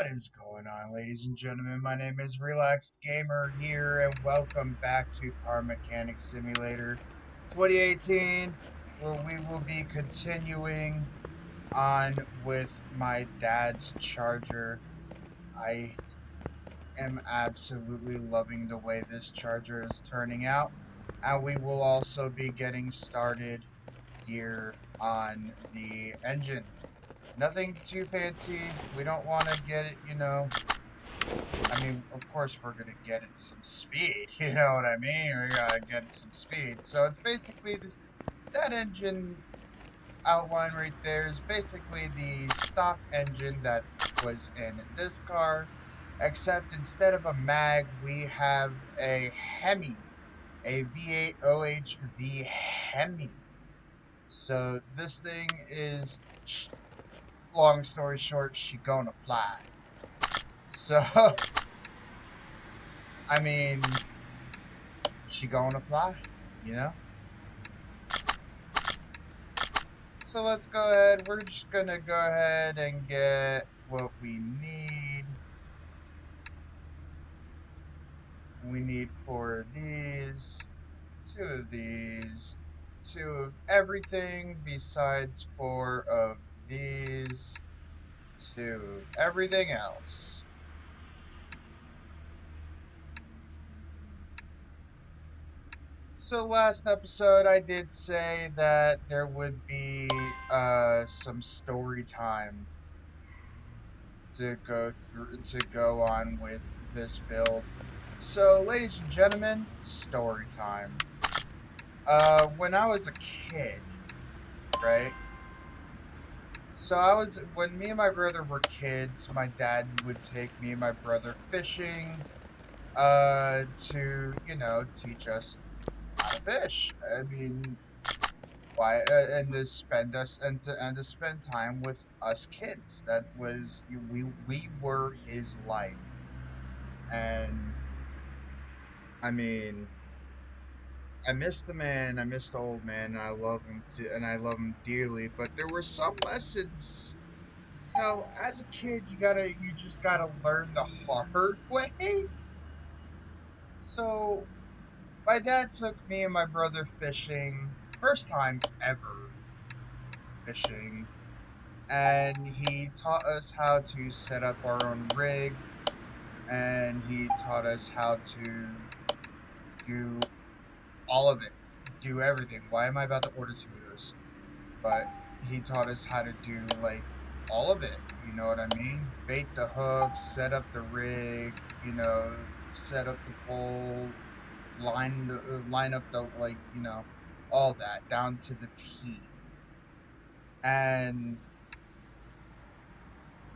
What is going on, ladies and gentlemen? My name is Relaxed Gamer here, and welcome back to Car Mechanic Simulator 2018, where we will be continuing on with my dad's Charger. I am absolutely loving the way this Charger is turning out, and we will also be getting started here on the engine. Nothing too fancy. We don't want to get it. I mean, of course, we're gonna get it some speed. You know what I mean? We gotta get it some speed. So it's basically this. That engine outline right there is basically the stock engine that was in this car, except instead of a mag, we have a Hemi, a V8 OHV Hemi. So this thing is, long story short, she gonna fly. So I mean, she gonna fly, you know? So let's go ahead. We're just gonna go ahead and get what we need. We need four of these, two of these, two of everything besides four of these, two of everything else. So last episode I did say that there would be some story time to go on with this build. So, ladies and gentlemen, story time. When I was a kid, right? So when me and my brother were kids, my dad would take me and my brother fishing, to, teach us how to fish. I mean, why, and to spend us, and to spend time with us kids. That was, we were his life. And I mean, I miss the man. I miss the old man. And I love him, and I love him dearly. But there were some lessons. As a kid, you just gotta learn the hard way. So my dad took me and my brother fishing, first time ever fishing, and he taught us how to set up our own rig, and he taught us how to do all of it, do everything. Why am I about to order two of those? But he taught us how to do like all of it. You know what I mean? Bait the hook, set up the rig, set up the pole, line up the all that down to the T. And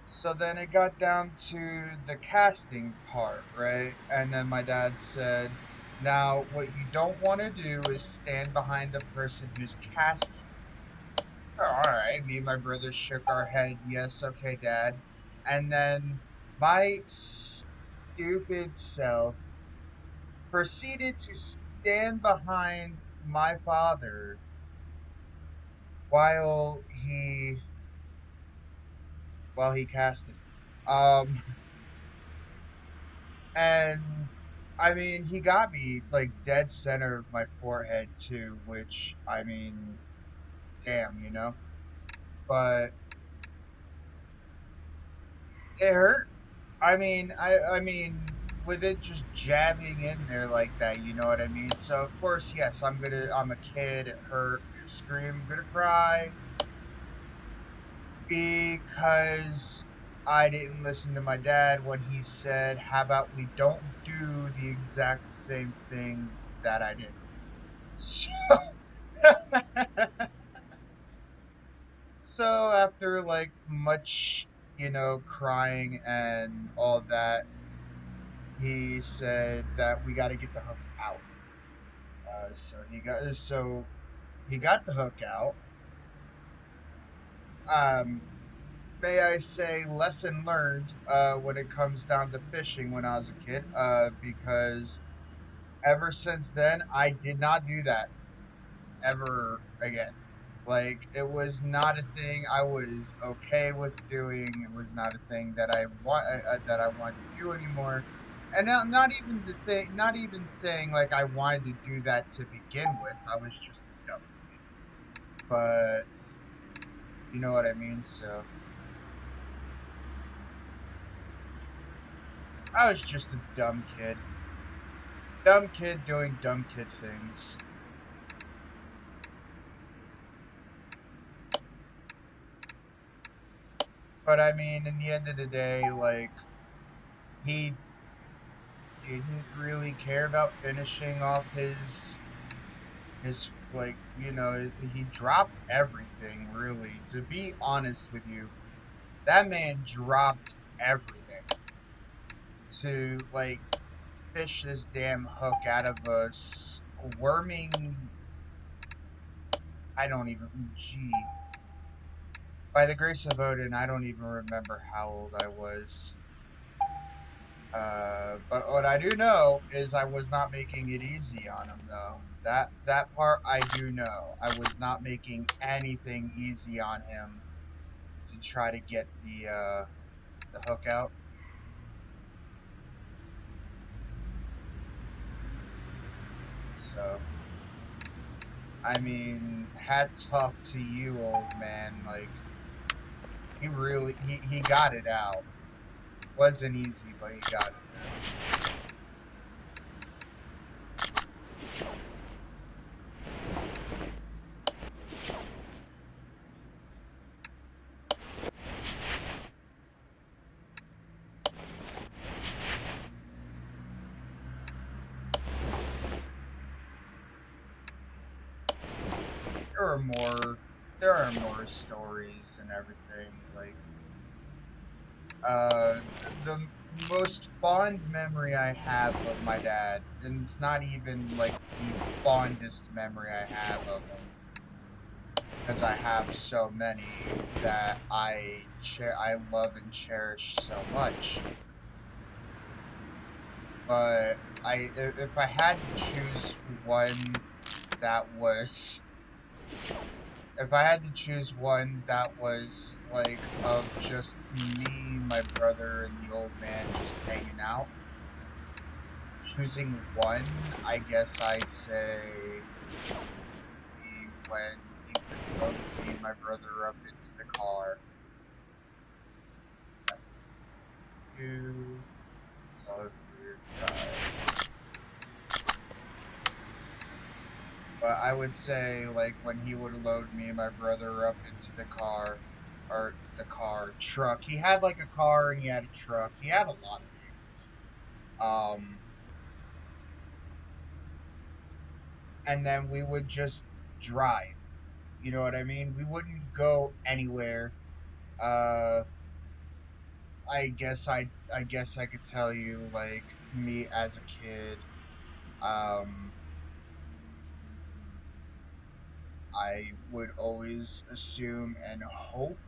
so then it got down to the casting part, right? And then my dad said, "Now what you don't want to do is stand behind the person who's casting." All right, me and my brother shook our head. Yes, okay, Dad. And then my stupid self proceeded to stand behind my father while he while he casted. Um, and I mean, he got me like dead center of my forehead too, which I mean, damn, But it hurt. I mean, with it just jabbing in there like that, you know what I mean? So of course, yes, I'm a kid, it hurt, I'm gonna scream, I'm gonna cry, because I didn't listen to my dad when he said, how about we don't do the exact same thing that I did? So, so after like much, crying and all that, he said that we got to get the hook out. So he got the hook out. Um, may I say, lesson learned when it comes down to fishing when I was a kid. Because ever since then, I did not do that ever again. Like, it was not a thing I was okay with doing. It was not a thing that I wanted to do anymore. And not even the thing, not even saying like I wanted to do that to begin with. I was just a dumb kid. But you know what I mean. So I was just a dumb kid doing dumb kid things. But I mean, in the end of the day, like he didn't really care about finishing off his like, he dropped everything, really. To be honest with you, that man dropped everything to like fish this damn hook out of a squirming. I don't even. Gee, by the grace of Odin, I don't even remember how old I was. But what I do know is I was not making it easy on him, though. That part I do know. I was not making anything easy on him to try to get the hook out. So, I mean, hats off to you, old man. Like, he got it out. Wasn't easy, but he got it out. There are more. There are more stories and everything. Like, the most fond memory I have of my dad, and it's not even like the fondest memory I have of him, because I have so many that I love and cherish so much. But if I had to choose one that was, if I had to choose one that was like of just me, my brother, and the old man just hanging out, choosing one, I guess I say when he would load me and my brother up into the car. That's two solid weird drive. But I would say like when he would load me and my brother up into the car, or the truck. He had like a car and he had a truck. He had a lot of vehicles. Um, and then we would just drive. You know what I mean? We wouldn't go anywhere. Uh, I guess I could tell you like me as a kid. Um, I would always assume and hope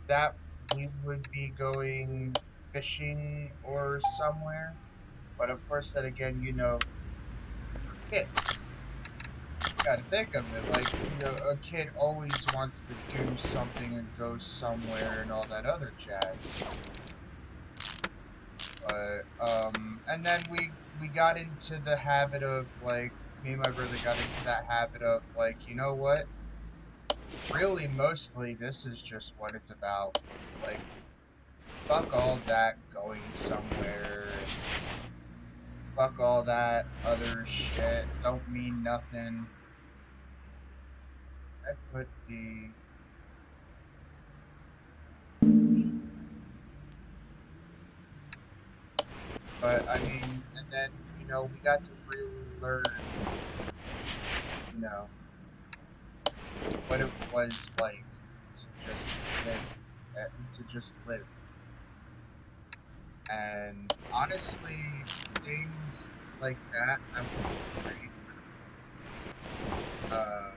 that we would be going fishing or somewhere. But of course, that again, you're a kid. Gotta think of it like, a kid always wants to do something and go somewhere and all that other jazz. But and then we got into the habit of like, me and my brother got into that habit of like, you know what? Really, mostly this is just what it's about. Like, fuck all that going somewhere. Fuck all that other shit. Don't mean nothing. I put the. But I mean, and then we got to really learn, you know, what it was like to just live, to just live. And honestly, things like that I wouldn't trade for.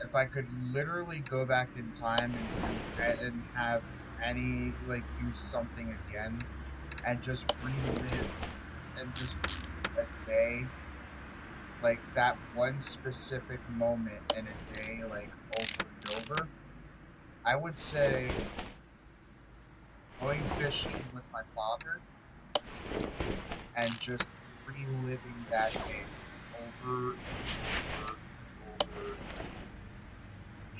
If I could literally go back in time and have any like do something again and just relive and just a day, like that one specific moment in a day, like over and over, I would say going fishing with my father and just reliving that day over and over and over,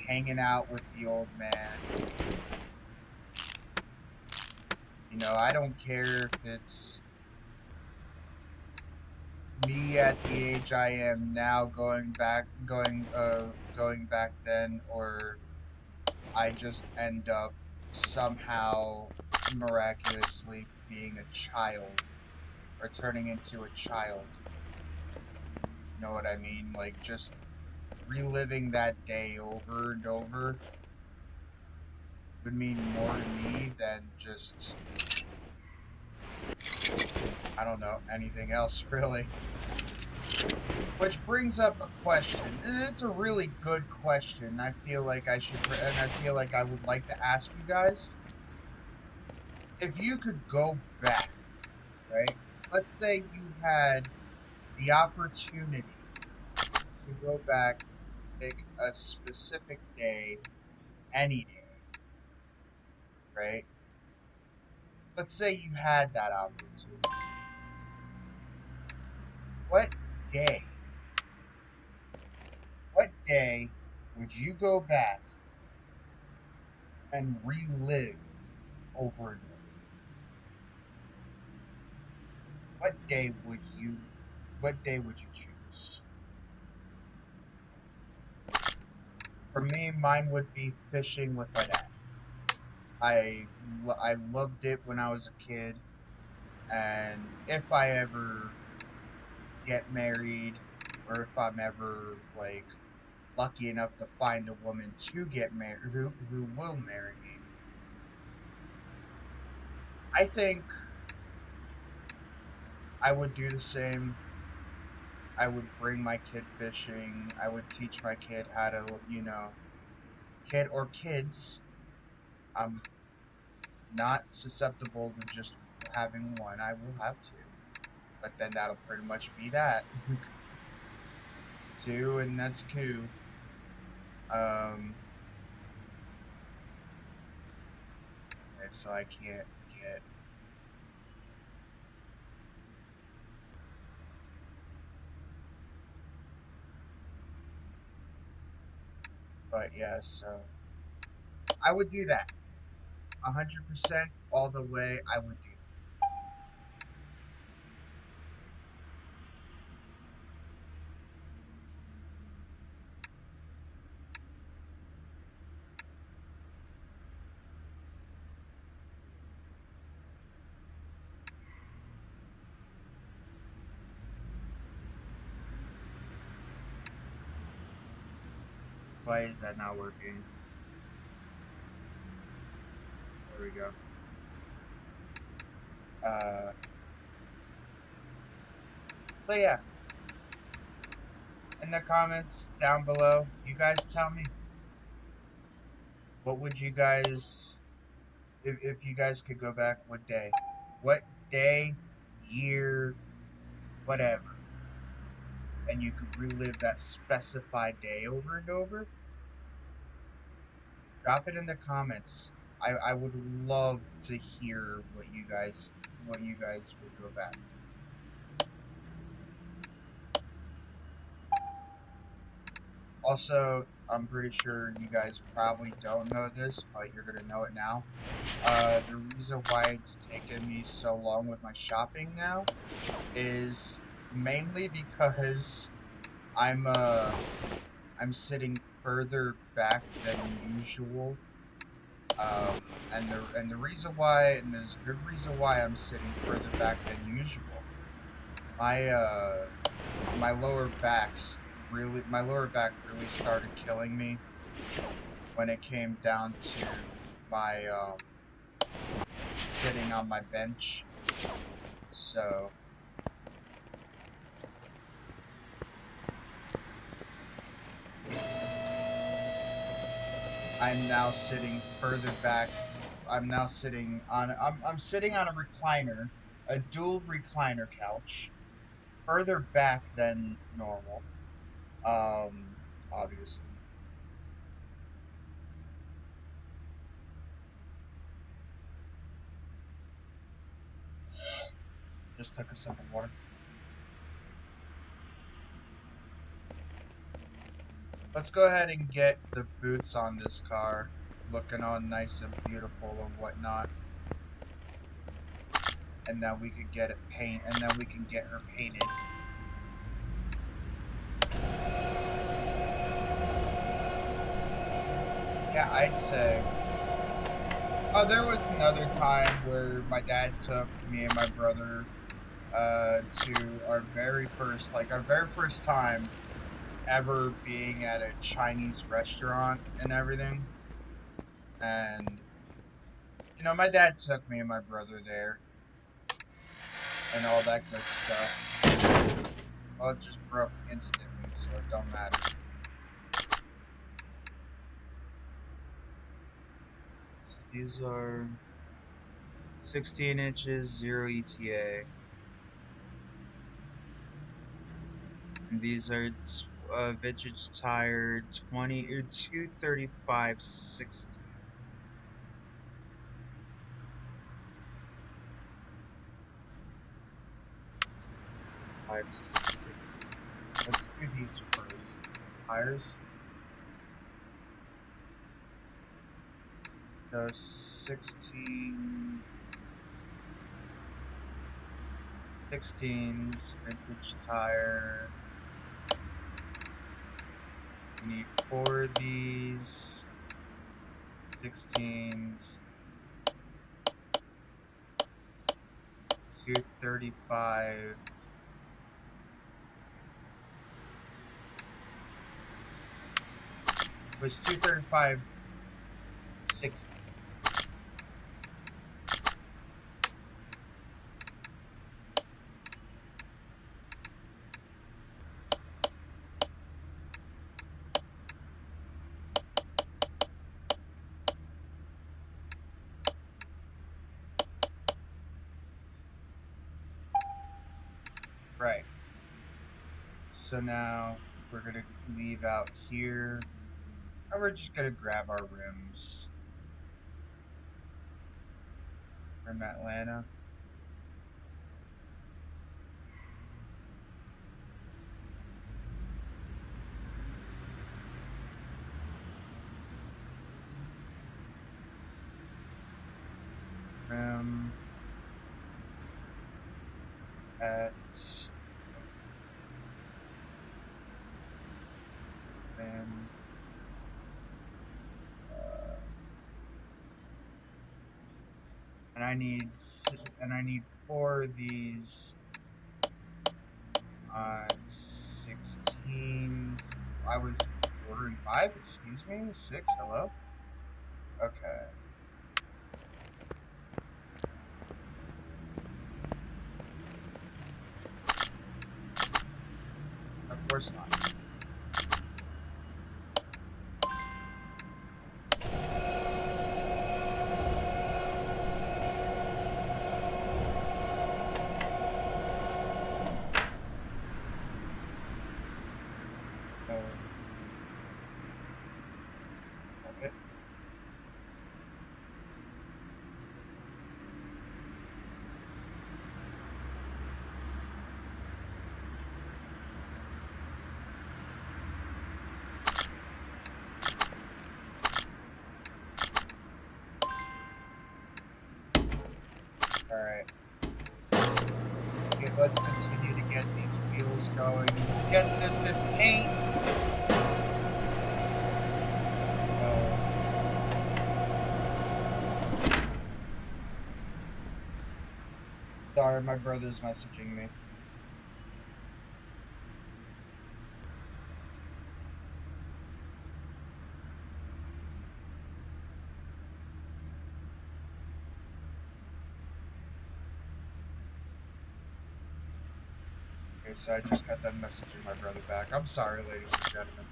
hanging out with the old man. You know, I don't care if it's me at the age I am now going back then, or I just end up somehow miraculously being a child or turning into a child. You know what I mean? Like just reliving that day over and over would mean more to me than just, I don't know, anything else really. Which brings up a question. It's a really good question. I feel like I feel like I would like to ask you guys. If you could go back, right? Let's say you had the opportunity to go back, pick a specific day, any day, right? Let's say you had that opportunity. What day, what day would you go back and relive over and over? What day would you what day would you choose? For me, mine would be fishing with my dad. I loved it when I was a kid, and if I ever get married, or if I'm ever like lucky enough to find a woman to get married, who will marry me, I think I would do the same. I would bring my kid fishing. I would teach my kid how to, kid or kids. I'm not susceptible to just having one. I will have two, but then that'll pretty much be that. Two, and that's two. Um, okay, so I can't get. But yeah, so I would do that. 100% all the way. I would do that. Why is that not working? There we go. Uh, so yeah, in the comments down below, you guys tell me, what would you guys, if you guys could go back, what day? What day, year, whatever, and you could relive that specified day over and over? Drop it in the comments. I would love to hear what you guys would go back to. Also, I'm pretty sure you guys probably don't know this, but you're gonna know it now. The reason why it's taken me so long with my shopping now is mainly because I'm uh I'm sitting further back than usual. And the reason why, and there's a good reason why I'm sitting further back than usual. My my lower back really started killing me when it came down to my sitting on my bench. So I'm now sitting further back. I'm sitting on a recliner, a dual recliner couch, further back than normal. Obviously. Just took a sip of water. Let's go ahead and get the boots on this car, looking all nice and beautiful and whatnot. And then we could get it and then we can get her painted. Yeah, I'd say. Oh, there was another time where my dad took me and my brother to our very first time ever being at a Chinese restaurant and everything. And my dad took me and my brother there and all that good stuff. Well, it just broke instantly, so it don't matter. So these are 16 inches, 0 ETA. And these are vintage tire 235 60. 560. Let's do these first. Tires. So 16s, vintage tire. We need 4 of these 16s. 235. It was 235 60. Right. So now we're gonna leave out here. And we're just gonna grab our rims from Atlanta. Rim at Ben. And I need 4 of these on 16s. I was ordering 5. Excuse me. 6. Hello. Okay. Of course not. Okay. All right. Let's continue to get these wheels going. Get this in paint. Sorry, my brother's messaging me. Okay, so I just got that messaging my brother back. I'm sorry, ladies and gentlemen.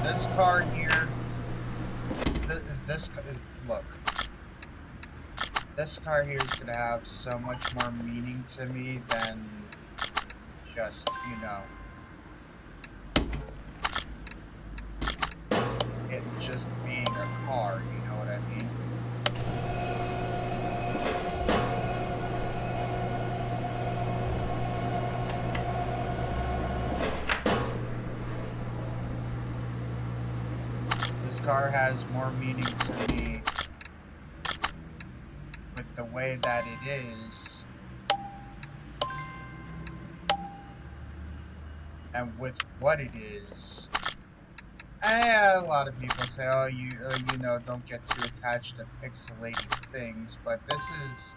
this car here, look, this car here is gonna have so much more meaning to me than just, you know, it just being a car, you know what I mean? This car has more meaning to me with the way that it is, and with what it is. A lot of people say, "Oh, you know, don't get too attached to pixelated things," but this is,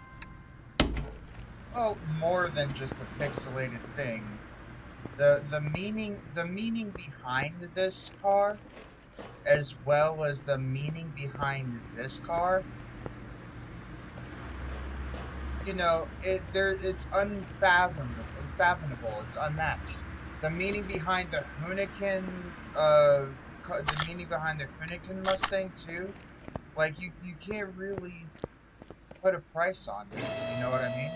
well, more than just a pixelated thing. The meaning behind this car, as well as the meaning behind this car, you know, it's unfathomable, it's unmatched. The meaning behind the Hunican, the meaning behind the Hunican Mustang too, like you can't really put a price on it. You know what I mean?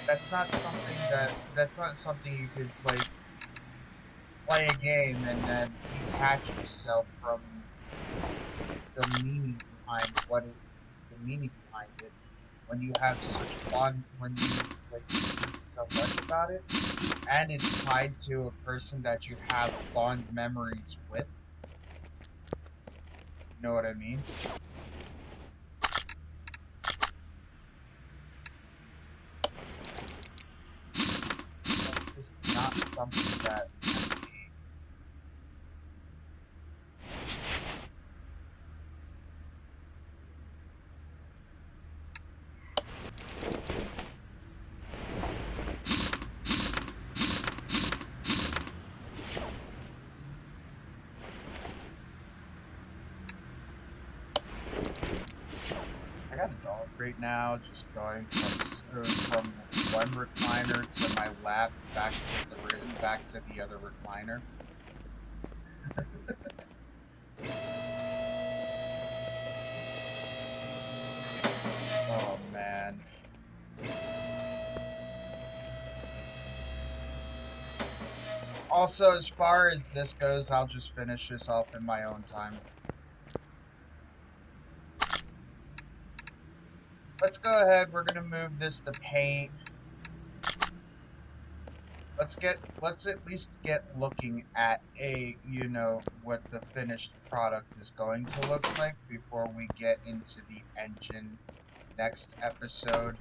That's not something you could like play a game and then detach yourself from the meaning behind the meaning behind it when you have such fun when you like so much about it and it's tied to a person that you have fond memories with. You know what I mean? That's just not something that I got a dog right now, just going from one recliner to my lap, back to the other recliner. Oh man. Also, as far as this goes, I'll just finish this off in my own time. Let's go ahead. We're gonna move this to paint. Let's at least get looking at you know, what the finished product is going to look like before we get into the engine next episode.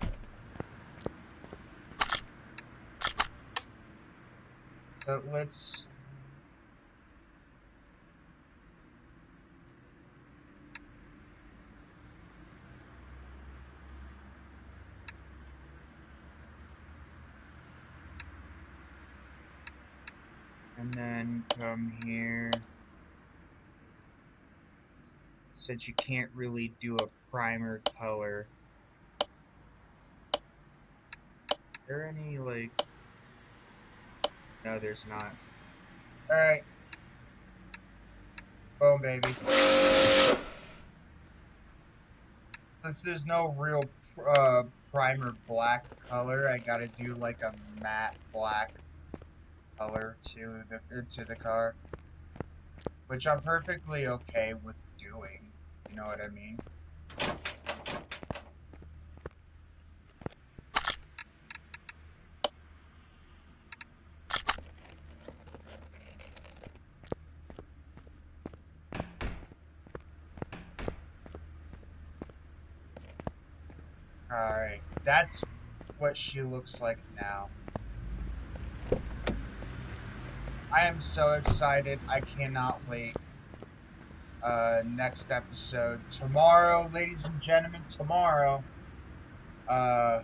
So let's and then come here. Since you can't really do a primer color, is there any like? No, there's not. All right, boom, baby. Since there's no real primer black color, I gotta do like a matte black color to the car, which I'm perfectly okay with doing. You know what I mean? Alright, that's what she looks like now. I am so excited. I cannot wait. Next episode. Tomorrow, ladies and gentlemen, tomorrow. Uh,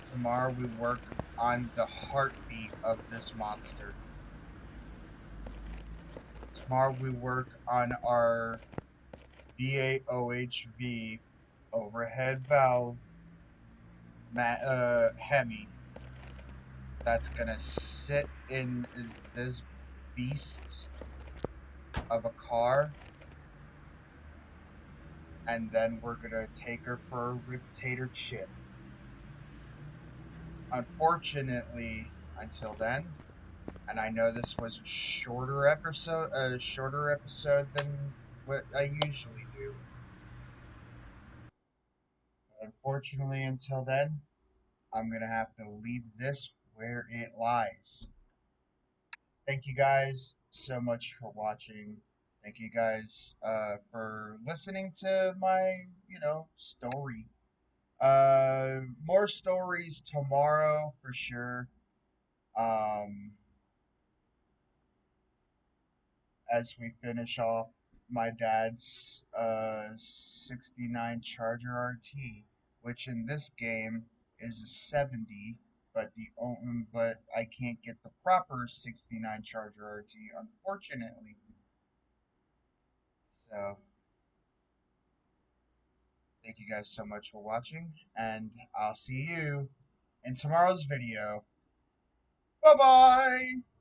tomorrow we work on the heartbeat of this monster. Tomorrow we work on our VAOHV overhead valve Hemi. that's gonna sit in this beast of a car, and then we're gonna take her for a rotator chip. Unfortunately, until then, and I know this was a shorter episode than what I usually do. But unfortunately, until then, I'm gonna have to leave this where it lies. Thank you guys so much for watching. Thank you guys for listening to my, story. More stories tomorrow for sure. Um, as we finish off my dad's 69 Charger RT, which in this game is a 70, but I can't get the proper 69 Charger RT, unfortunately. So thank you guys so much for watching, and I'll see you in tomorrow's video. Bye bye.